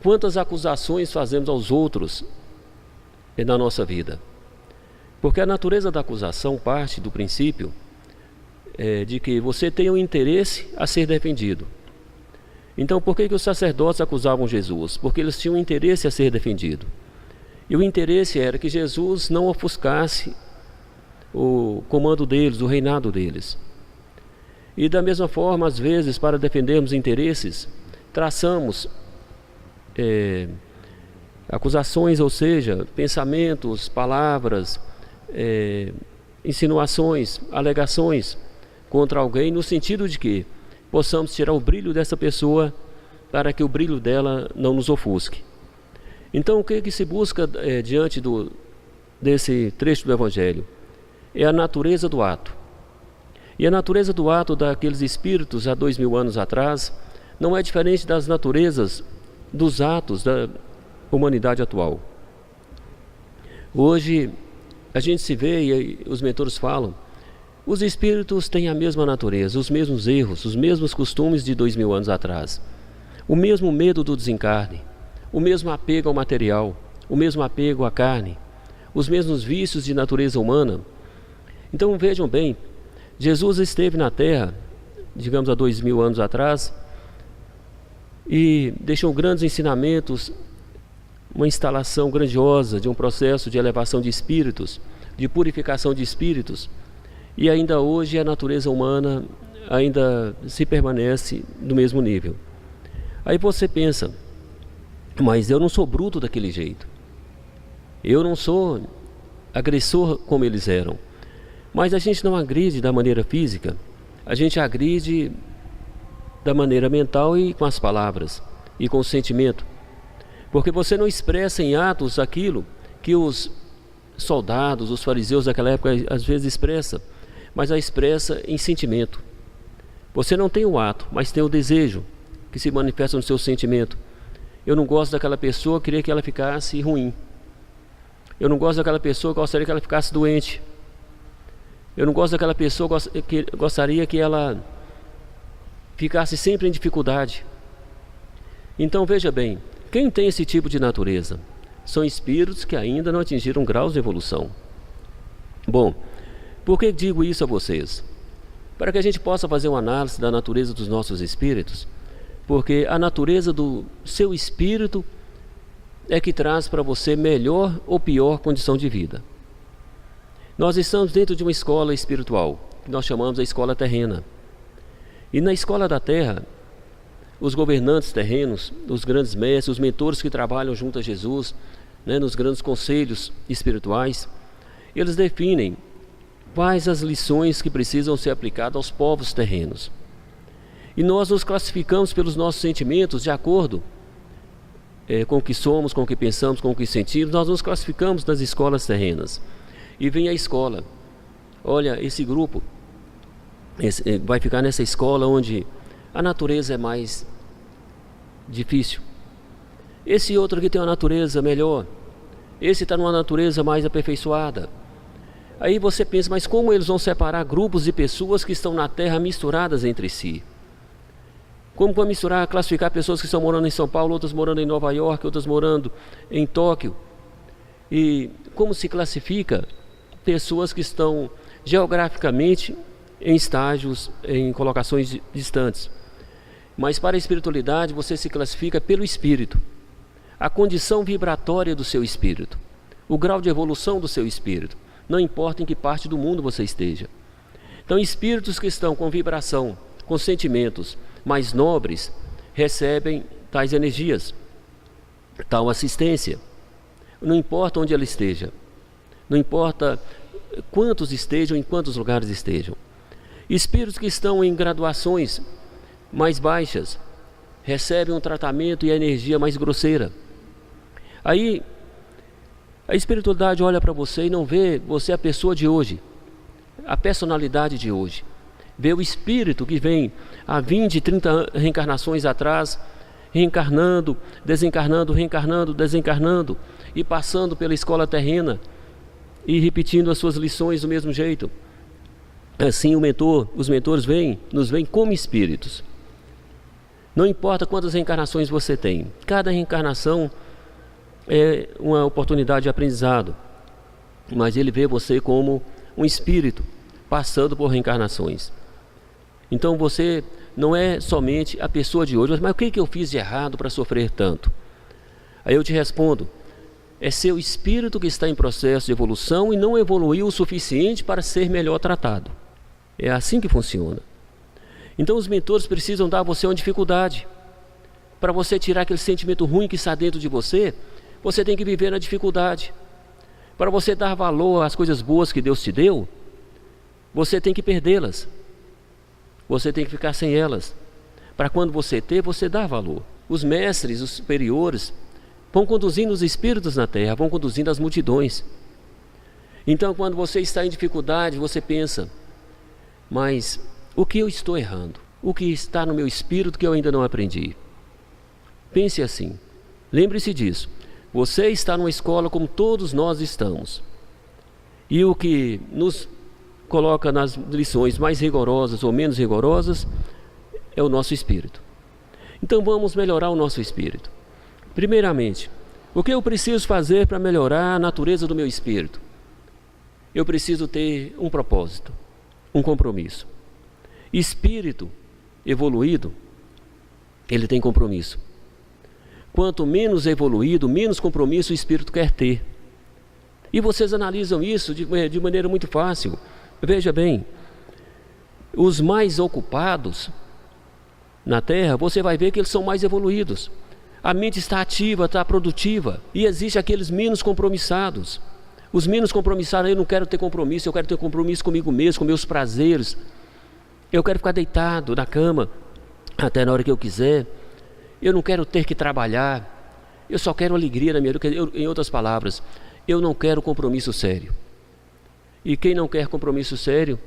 Quantas acusações fazemos aos outros na nossa vida? Porque a natureza da acusação parte do princípio de que você tem um interesse a ser defendido. Então, por que os sacerdotes acusavam Jesus? Porque eles tinham um interesse a ser defendido. E o interesse era que Jesus não ofuscasse o comando deles, o reinado deles. E da mesma forma, às vezes, para defendermos interesses, traçamos acusações, ou seja, pensamentos, palavras, insinuações, alegações contra alguém, no sentido de que possamos tirar o brilho dessa pessoa para que o brilho dela não nos ofusque. Então, o que se busca diante desse trecho do Evangelho? É a natureza do ato. E a natureza do ato daqueles espíritos há 2000 anos atrás não é diferente das naturezas dos atos da humanidade atual. Hoje a gente se vê, e os mentores falam, os espíritos têm a mesma natureza, os mesmos erros, os mesmos costumes de 2000 anos atrás, o mesmo medo do desencarne, o mesmo apego ao material, o mesmo apego à carne, os mesmos vícios de natureza humana. Então vejam bem, Jesus esteve na Terra, digamos há 2000 anos atrás, e deixou grandes ensinamentos, uma instalação grandiosa de um processo de elevação de espíritos, de purificação de espíritos, e ainda hoje a natureza humana ainda se permanece no mesmo nível. Aí você pensa, mas eu não sou bruto daquele jeito, eu não sou agressor como eles eram. Mas a gente não agride da maneira física, a gente agride da maneira mental e com as palavras e com o sentimento. Porque você não expressa em atos aquilo que os soldados, os fariseus daquela época às vezes expressam, mas a expressa em sentimento. Você não tem o ato, mas tem o desejo que se manifesta no seu sentimento. Eu não gosto daquela pessoa, queria que ela ficasse ruim. Eu não gosto daquela pessoa, gostaria que ela ficasse doente. Eu não gosto daquela pessoa, gostaria que ela ficasse sempre em dificuldade. Então veja bem, quem tem esse tipo de natureza? São espíritos que ainda não atingiram graus de evolução. Bom, por que digo isso a vocês? Para que a gente possa fazer uma análise da natureza dos nossos espíritos, porque a natureza do seu espírito é que traz para você melhor ou pior condição de vida. Nós estamos dentro de uma escola espiritual, que nós chamamos a escola terrena. E na escola da terra, os governantes terrenos, os grandes mestres, os mentores que trabalham junto a Jesus, nos grandes conselhos espirituais, eles definem quais as lições que precisam ser aplicadas aos povos terrenos. E nós nos classificamos pelos nossos sentimentos de acordo com o que somos, com o que pensamos, com o que sentimos. Nós nos classificamos nas escolas terrenas. E vem a escola. Olha, esse grupo vai ficar nessa escola onde a natureza é mais difícil. Esse outro aqui tem uma natureza melhor. Esse está numa natureza mais aperfeiçoada. Aí você pensa, mas como eles vão separar grupos de pessoas que estão na Terra misturadas entre si? Como vão misturar, classificar pessoas que estão morando em São Paulo, outras morando em Nova York, outras morando em Tóquio? E como se classifica pessoas que estão geograficamente em estágios, em colocações distantes? Mas para a espiritualidade você se classifica pelo espírito, a condição vibratória do seu espírito, o grau de evolução do seu espírito, não importa em que parte do mundo você esteja. Então espíritos que estão com vibração, com sentimentos mais nobres, recebem tais energias, tal assistência. Não importa onde ela esteja, não importa quantos estejam, em quantos lugares estejam. Espíritos que estão em graduações mais baixas, recebem um tratamento e a energia mais grosseira. Aí, a espiritualidade olha para você e não vê você a pessoa de hoje, a personalidade de hoje. Vê o espírito que vem há 20, 30 reencarnações atrás, reencarnando, desencarnando, reencarnando, desencarnando, e passando pela escola terrena, e repetindo as suas lições do mesmo jeito. Assim os mentores nos veem como espíritos. Não importa quantas reencarnações você tem, cada reencarnação é uma oportunidade de aprendizado, mas ele vê você como um espírito passando por reencarnações. Então você não é somente a pessoa de hoje, mas o que eu fiz de errado para sofrer tanto? Aí eu te respondo, é seu espírito que está em processo de evolução e não evoluiu o suficiente para ser melhor tratado. É assim que funciona. Então os mentores precisam dar a você uma dificuldade. Para você tirar aquele sentimento ruim que está dentro de você, você tem que viver na dificuldade. Para você dar valor às coisas boas que Deus te deu, você tem que perdê-las. Você tem que ficar sem elas. Para quando você ter, você dá valor. Os mestres, os superiores, vão conduzindo os espíritos na terra, vão conduzindo as multidões. Então quando você está em dificuldade, você pensa, mas o que eu estou errando? O que está no meu espírito que eu ainda não aprendi? Pense assim, lembre-se disso. Você está numa escola como todos nós estamos. E o que nos coloca nas lições mais rigorosas ou menos rigorosas é o nosso espírito. Então vamos melhorar o nosso espírito. Primeiramente, o que eu preciso fazer para melhorar a natureza do meu espírito? Eu preciso ter um propósito, um compromisso. Espírito evoluído, ele tem compromisso. Quanto menos evoluído, menos compromisso o espírito quer ter. E vocês analisam isso de maneira muito fácil. Veja bem, os mais ocupados na Terra, você vai ver que eles são mais evoluídos. A mente está ativa, está produtiva. E existe aqueles menos compromissados. Os menos compromissados, eu não quero ter compromisso, eu quero ter compromisso comigo mesmo, com meus prazeres. Eu quero ficar deitado na cama até na hora que eu quiser. Eu não quero ter que trabalhar. Eu só quero alegria na minha vida. Em outras palavras, eu não quero compromisso sério. E quem não quer compromisso sério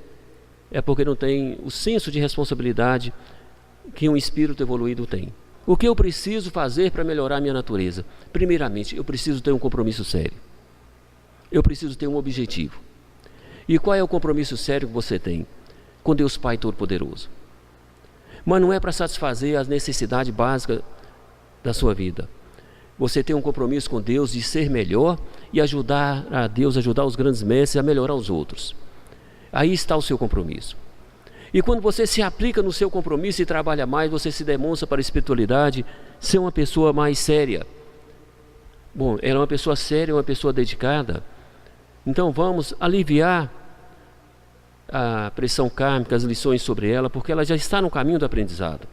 é porque não tem o senso de responsabilidade que um espírito evoluído tem. O que eu preciso fazer para melhorar a minha natureza? Primeiramente, eu preciso ter um compromisso sério. Eu preciso ter um objetivo. E qual é o compromisso sério que você tem? Com Deus Pai Todo-Poderoso. Mas não é para satisfazer as necessidades básicas da sua vida. Você tem um compromisso com Deus de ser melhor e ajudar a Deus, ajudar os grandes mestres a melhorar os outros. Aí está o seu compromisso. E quando você se aplica no seu compromisso e trabalha mais, você se demonstra para a espiritualidade ser uma pessoa mais séria. Bom, ela é uma pessoa séria, uma pessoa dedicada. Então vamos aliviar a pressão kármica, as lições sobre ela, porque ela já está no caminho do aprendizado.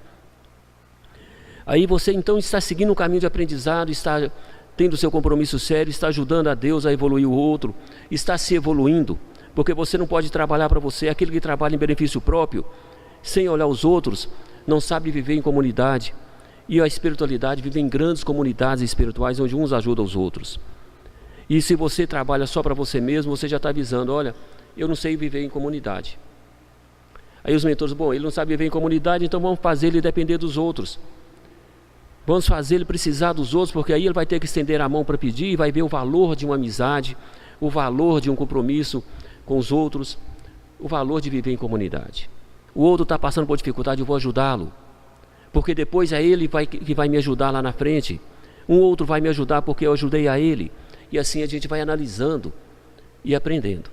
Aí você então está seguindo um caminho de aprendizado, está tendo seu compromisso sério, está ajudando a Deus a evoluir o outro, está se evoluindo, porque você não pode trabalhar para você. Aquele que trabalha em benefício próprio, sem olhar os outros, não sabe viver em comunidade. E a espiritualidade vive em grandes comunidades espirituais, onde uns ajudam os outros. E se você trabalha só para você mesmo, você já está avisando, olha, eu não sei viver em comunidade. Aí os mentores, bom, ele não sabe viver em comunidade, então vamos fazer ele depender dos outros. Vamos fazer ele precisar dos outros, porque aí ele vai ter que estender a mão para pedir e vai ver o valor de uma amizade, o valor de um compromisso com os outros, o valor de viver em comunidade. O outro está passando por dificuldade, eu vou ajudá-lo, porque depois é ele que vai me ajudar lá na frente. Um outro vai me ajudar porque eu ajudei a ele. E assim a gente vai analisando e aprendendo.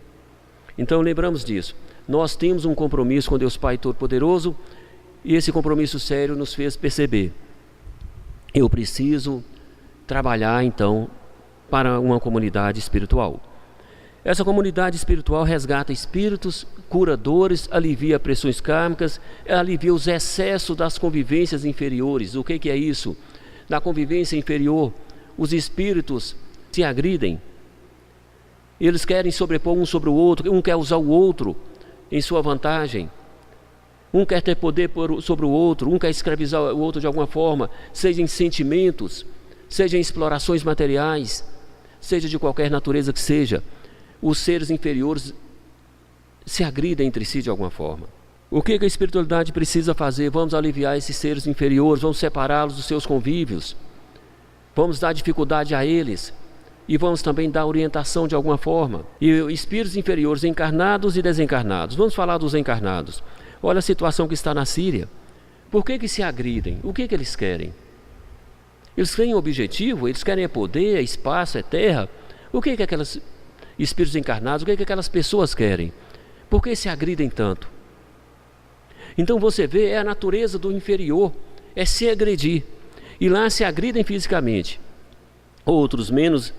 Então lembramos disso. Nós temos um compromisso com Deus Pai Todo-Poderoso, e esse compromisso sério nos fez perceber: eu preciso trabalhar então para uma comunidade espiritual. Essa comunidade espiritual resgata espíritos, curadores, alivia pressões kármicas, alivia os excessos das convivências inferiores. O que é isso? Na convivência inferior, os espíritos se agridem. Eles querem sobrepor um sobre o outro, um quer usar o outro em sua vantagem. Um quer ter poder sobre o outro, um quer escravizar o outro de alguma forma, seja em sentimentos, seja em explorações materiais, seja de qualquer natureza que seja. Os seres inferiores se agridem entre si de alguma forma. O que a espiritualidade precisa fazer? Vamos aliviar esses seres inferiores, vamos separá-los dos seus convívios, vamos dar dificuldade a eles e vamos também dar orientação de alguma forma. E espíritos inferiores encarnados e desencarnados. Vamos falar dos encarnados. Olha a situação que está na Síria. Por que se agridem? O que eles querem? Eles têm um objetivo, eles querem poder, espaço, terra. O que aqueles espíritos encarnados, o que aquelas pessoas querem? Por que se agridem tanto? Então você vê, é a natureza do inferior, é se agredir. E lá se agridem fisicamente. Outros menos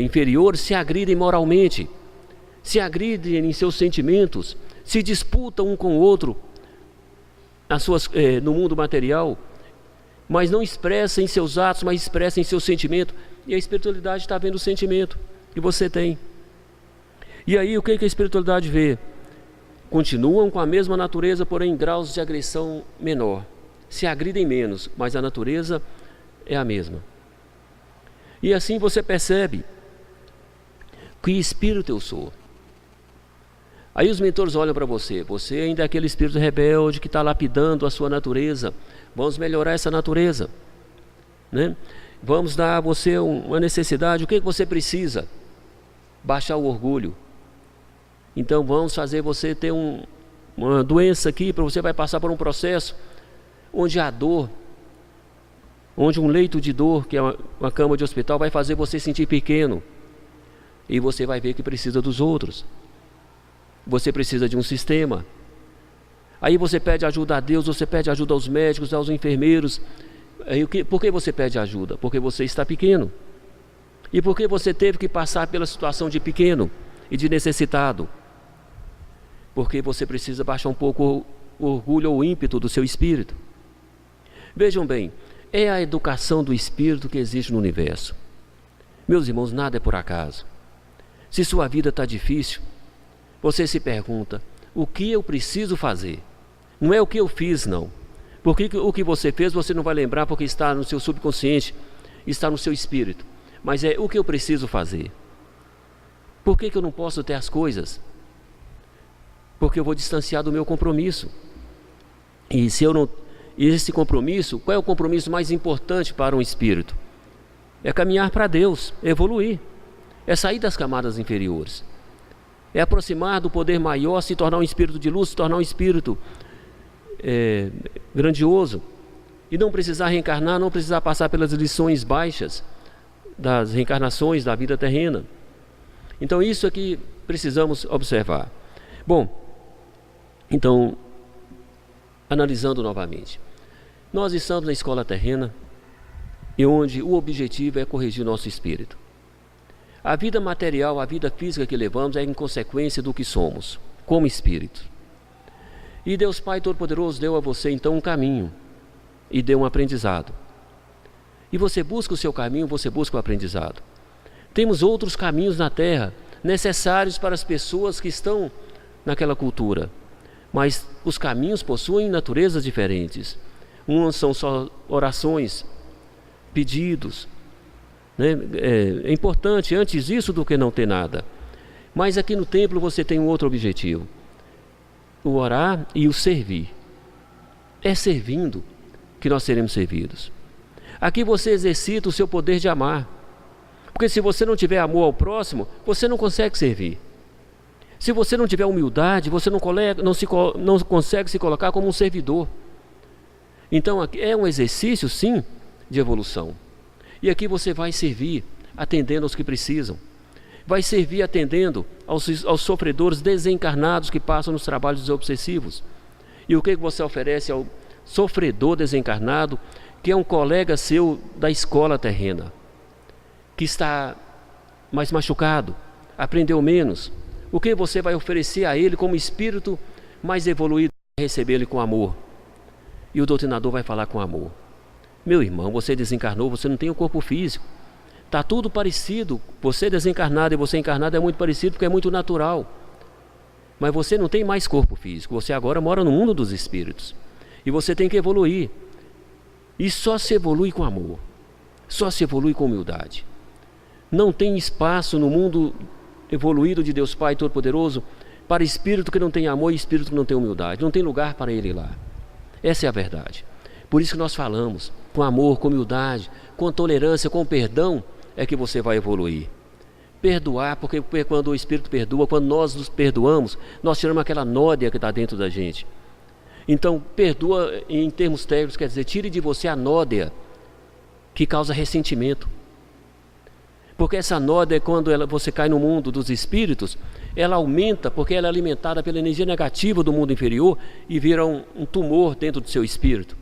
inferiores se agridem moralmente, se agridem em seus sentimentos, se disputam um com o outro no mundo material, mas não expressa em seus atos, mas expressa em seu sentimento. E a espiritualidade está vendo o sentimento que você tem. E aí o que a espiritualidade vê? Continuam com a mesma natureza, porém em graus de agressão menor. Se agridem menos, mas a natureza é a mesma. E assim você percebe que espírito eu sou. Aí os mentores olham para você. Você ainda é aquele espírito rebelde que está lapidando a sua natureza. Vamos melhorar essa natureza, né? Vamos dar a você uma necessidade. O que você precisa? Baixar o orgulho. Então vamos fazer você ter uma doença aqui, para você vai passar por um processo onde a dor, onde um leito de dor, que é uma cama de hospital, vai fazer você sentir pequeno. E você vai ver que precisa dos outros. Você precisa de um sistema. Aí você pede ajuda a Deus, você pede ajuda aos médicos, aos enfermeiros. Por que você pede ajuda? Porque você está pequeno. E porque você teve que passar pela situação de pequeno e de necessitado? Porque você precisa baixar um pouco o orgulho ou o ímpeto do seu espírito. Vejam bem, é a educação do espírito que existe no universo. Meus irmãos, nada é por acaso. Se sua vida está difícil, você se pergunta, o que eu preciso fazer? Não é o que eu fiz, não. Porque o que você fez você não vai lembrar, porque está no seu subconsciente, está no seu espírito. Mas é o que eu preciso fazer. Por que eu não posso ter as coisas? Porque eu vou distanciar do meu compromisso. E se eu não... esse compromisso, qual é o compromisso mais importante para um espírito? É caminhar para Deus, é evoluir. É sair das camadas inferiores. É aproximar do poder maior, se tornar um espírito de luz, se tornar um espírito grandioso. E não precisar reencarnar, não precisar passar pelas lições baixas das reencarnações da vida terrena. Então isso é que precisamos observar. Bom, então, analisando novamente, nós estamos na escola terrena, e onde o objetivo é corrigir nosso espírito. A vida material, a vida física que levamos é em consequência do que somos, como espírito. E Deus Pai Todo-Poderoso deu a você então um caminho, e deu um aprendizado. E você busca o seu caminho, você busca o aprendizado. Temos outros caminhos na Terra, necessários para as pessoas que estão naquela cultura. Mas os caminhos possuem naturezas diferentes. Uns são só orações, pedidos, né? É importante antes isso do que não ter nada. Mas aqui no templo você tem um outro objetivo: o orar e o servir. É servindo que nós seremos servidos. Aqui você exercita o seu poder de amar. Porque se você não tiver amor ao próximo, você não consegue servir. Se você não tiver humildade, você não consegue se colocar como um servidor. Então é um exercício, sim, de evolução. E aqui você vai servir atendendo aos que precisam. Vai servir atendendo aos sofredores desencarnados que passam nos trabalhos obsessivos. E o que você oferece ao sofredor desencarnado, que é um colega seu da escola terrena, que está mais machucado, aprendeu menos? O que você vai oferecer a ele como espírito mais evoluído? Receber ele com amor. E o doutrinador vai falar com amor. Meu irmão, você desencarnou, você não tem um corpo físico. Está tudo parecido. Você desencarnado e você encarnado é muito parecido, porque é muito natural. Mas você não tem mais corpo físico. Você agora mora no mundo dos espíritos. E você tem que evoluir. E só se evolui com amor. Só se evolui com humildade. Não tem espaço no mundo evoluído de Deus Pai Todo-Poderoso para espírito que não tem amor e espírito que não tem humildade. Não tem lugar para ele lá. Essa é a verdade. Por isso que nós falamos, com amor, com humildade, com tolerância, com perdão, é que você vai evoluir. Perdoar, porque quando o espírito perdoa, quando nós nos perdoamos, nós tiramos aquela nódia que está dentro da gente. Então, perdoa em termos técnicos, quer dizer, tire de você a nódea que causa ressentimento. Porque essa nódea, quando você cai no mundo dos espíritos, ela aumenta porque ela é alimentada pela energia negativa do mundo inferior e vira um tumor dentro do seu espírito.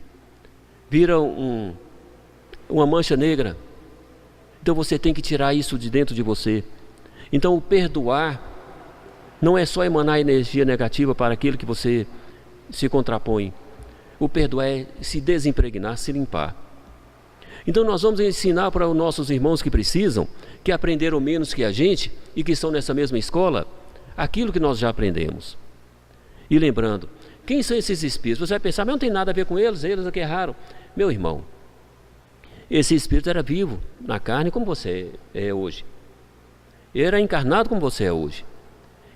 Vira uma mancha negra. Então você tem que tirar isso de dentro de você. Então o perdoar não é só emanar energia negativa para aquilo que você se contrapõe. O perdoar é se desimpregnar, se limpar. Então nós vamos ensinar para os nossos irmãos que precisam, que aprenderam menos que a gente e que estão nessa mesma escola, aquilo que nós já aprendemos. E lembrando, quem são esses espíritos? Você vai pensar, mas não tem nada a ver com eles é que erraram. Meu irmão, esse espírito era vivo na carne como você é hoje. Ele era encarnado como você é hoje.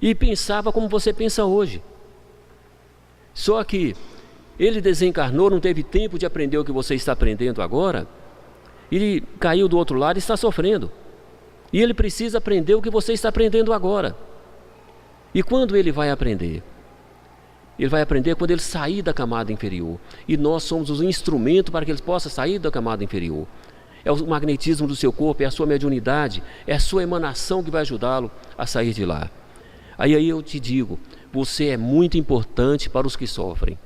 E pensava como você pensa hoje. Só que ele desencarnou, não teve tempo de aprender o que você está aprendendo agora. Ele caiu do outro lado e está sofrendo. E ele precisa aprender o que você está aprendendo agora. E quando ele vai aprender? Ele vai aprender quando ele sair da camada inferior. E nós somos o instrumento para que ele possa sair da camada inferior. É o magnetismo do seu corpo, é a sua mediunidade, é a sua emanação que vai ajudá-lo a sair de lá. Aí eu te digo, você é muito importante para os que sofrem.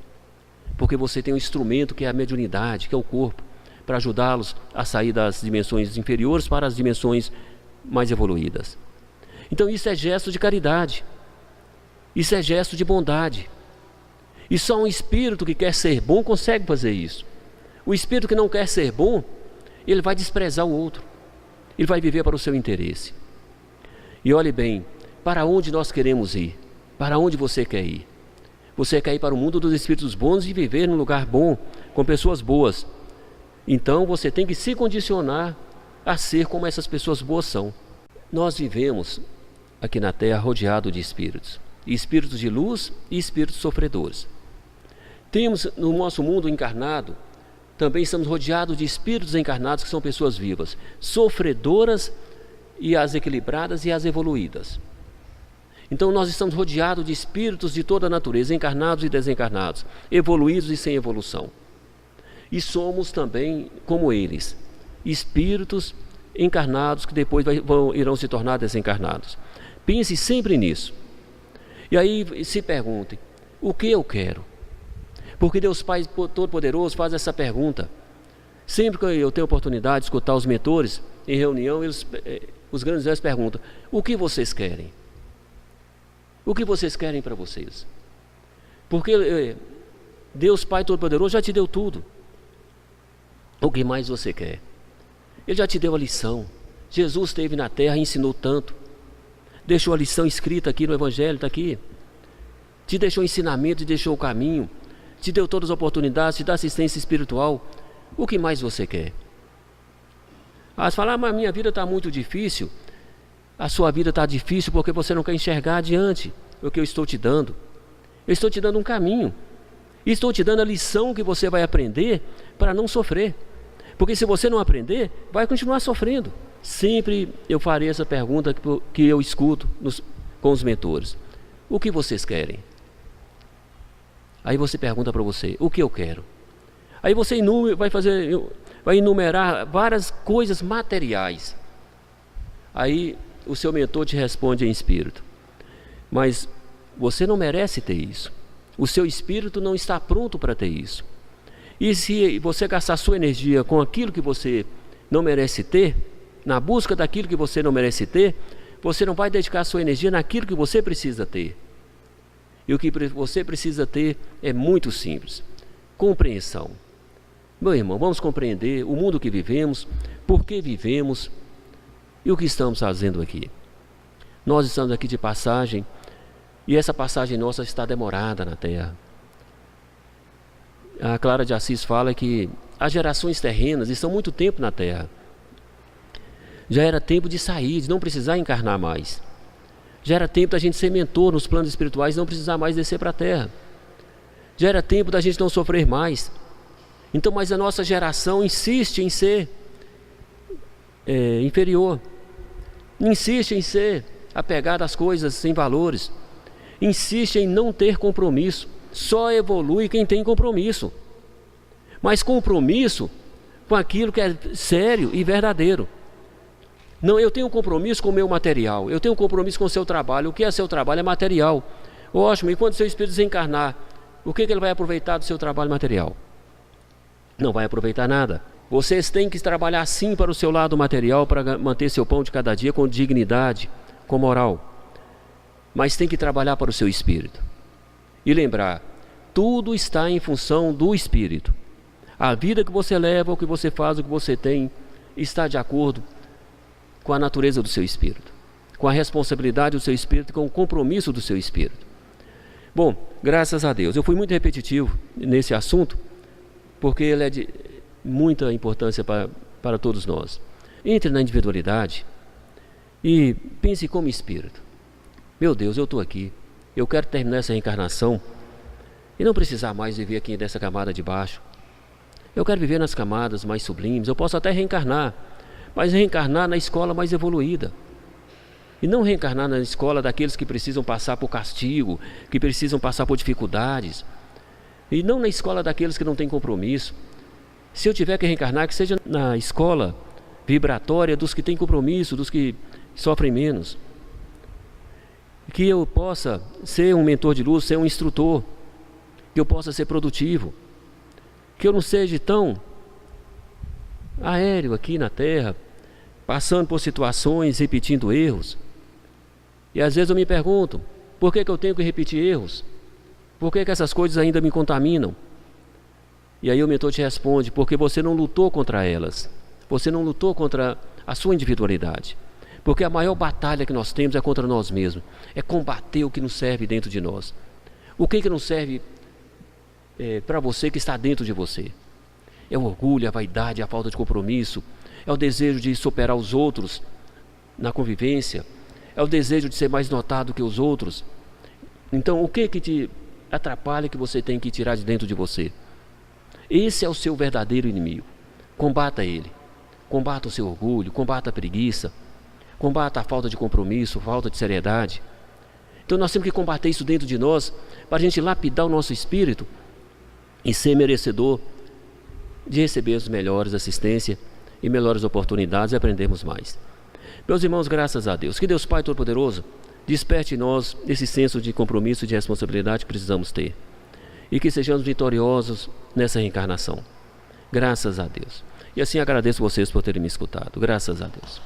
Porque você tem um instrumento que é a mediunidade, que é o corpo, para ajudá-los a sair das dimensões inferiores para as dimensões mais evoluídas. Então isso é gesto de caridade. Isso é gesto de bondade. E só um espírito que quer ser bom consegue fazer isso. O espírito que não quer ser bom, ele vai desprezar o outro. Ele vai viver para o seu interesse. E olhe bem, para onde nós queremos ir? Para onde você quer ir? Você quer ir para o mundo dos espíritos bons e viver num lugar bom, com pessoas boas. Então você tem que se condicionar a ser como essas pessoas boas são. Nós vivemos aqui na Terra rodeado de espíritos. Espíritos de luz e espíritos sofredores. Temos no nosso mundo encarnado, também estamos rodeados de espíritos encarnados que são pessoas vivas, sofredoras e as equilibradas e as evoluídas. Então nós estamos rodeados de espíritos de toda a natureza, encarnados e desencarnados, evoluídos e sem evolução. E somos também, como eles, espíritos encarnados que depois irão se tornar desencarnados. Pense sempre nisso. E aí se perguntem, o que eu quero? Porque Deus Pai Todo-Poderoso faz essa pergunta. Sempre que eu tenho oportunidade de escutar os mentores em reunião, os grandes velhos perguntam, o que vocês querem? O que vocês querem para vocês? Porque Deus Pai Todo-Poderoso já te deu tudo. O que mais você quer? Ele já te deu a lição. Jesus esteve na terra e ensinou tanto. Deixou a lição escrita aqui no Evangelho, está aqui. Te deixou ensinamento, te deixou o caminho. Te deu todas as oportunidades, te dá assistência espiritual. O que mais você quer? Você fala, mas a minha vida está muito difícil. A sua vida está difícil porque você não quer enxergar adiante o que eu estou te dando. Eu estou te dando um caminho. E estou te dando a lição que você vai aprender para não sofrer. Porque se você não aprender, vai continuar sofrendo. Sempre eu farei essa pergunta que eu escuto com os mentores. O que vocês querem? Aí você pergunta para você, o que eu quero? Aí você vai enumerar várias coisas materiais. Aí o seu mentor te responde em espírito. Mas você não merece ter isso. O seu espírito não está pronto para ter isso. E se você gastar sua energia com aquilo que você não merece ter, na busca daquilo que você não merece ter, você não vai dedicar sua energia naquilo que você precisa ter. E o que você precisa ter é muito simples. Compreensão. Meu irmão, vamos compreender o mundo que vivemos, por que vivemos e o que estamos fazendo aqui. Nós estamos aqui de passagem e essa passagem nossa está demorada na Terra. A Clara de Assis fala que as gerações terrenas estão muito tempo na Terra. Já era tempo de sair, de não precisar encarnar mais. Já era tempo da gente ser mentor nos planos espirituais e não precisar mais descer para a Terra. Já era tempo da gente não sofrer mais. Então, mas a nossa geração insiste em ser inferior. Insiste em ser apegada às coisas sem valores. Insiste em não ter compromisso. só evolui quem tem compromisso. Mas compromisso com aquilo que é sério e verdadeiro. Não, eu tenho um compromisso com o meu material, eu tenho um compromisso com o seu trabalho. O que é seu trabalho? É material. Ótimo, e quando seu espírito desencarnar, o que ele vai aproveitar do seu trabalho material? Não vai aproveitar nada. Vocês têm que trabalhar sim para o seu lado material, para manter seu pão de cada dia com dignidade, com moral. Mas tem que trabalhar para o seu espírito. E lembrar, tudo está em função do espírito. A vida que você leva, o que você faz, o que você tem, está de acordo com a natureza do seu espírito, com a responsabilidade do seu espírito e com o compromisso do seu espírito. Bom, graças a Deus, eu fui muito repetitivo nesse assunto, porque ele é de muita importância para todos nós. Entre na individualidade e pense como espírito. Meu Deus, eu estou aqui, eu quero terminar essa reencarnação e não precisar mais viver aqui nessa camada de baixo. Eu quero viver nas camadas mais sublimes. Eu posso até reencarnar, mas reencarnar na escola mais evoluída. E não reencarnar na escola daqueles que precisam passar por castigo, que precisam passar por dificuldades. E não na escola daqueles que não têm compromisso. Se eu tiver que reencarnar, que seja na escola vibratória dos que têm compromisso, dos que sofrem menos. Que eu possa ser um mentor de luz, ser um instrutor. Que eu possa ser produtivo. Que eu não seja tão aéreo aqui na Terra, passando por situações, repetindo erros. E às vezes eu me pergunto, por que eu tenho que repetir erros? Por que essas coisas ainda me contaminam? E aí o mentor te responde, porque você não lutou contra elas. Você não lutou contra a sua individualidade. Porque a maior batalha que nós temos é contra nós mesmos. É combater o que não serve dentro de nós. O que não serve para você que está dentro de você? É o orgulho, a vaidade, a falta de compromisso. É o desejo de superar os outros na convivência. É o desejo de ser mais notado que os outros. Então, o que te atrapalha que você tem que tirar de dentro de você? Esse é o seu verdadeiro inimigo. Combata ele. Combata o seu orgulho, combata a preguiça, combata a falta de compromisso, a falta de seriedade. Então nós temos que combater isso dentro de nós, para a gente lapidar o nosso espírito e ser merecedor de receber as melhores assistências e melhores oportunidades e aprendermos mais. Meus irmãos, graças a Deus, que Deus Pai Todo-Poderoso desperte em nós esse senso de compromisso e de responsabilidade que precisamos ter. E que sejamos vitoriosos nessa reencarnação. Graças a Deus. E assim agradeço vocês por terem me escutado. Graças a Deus.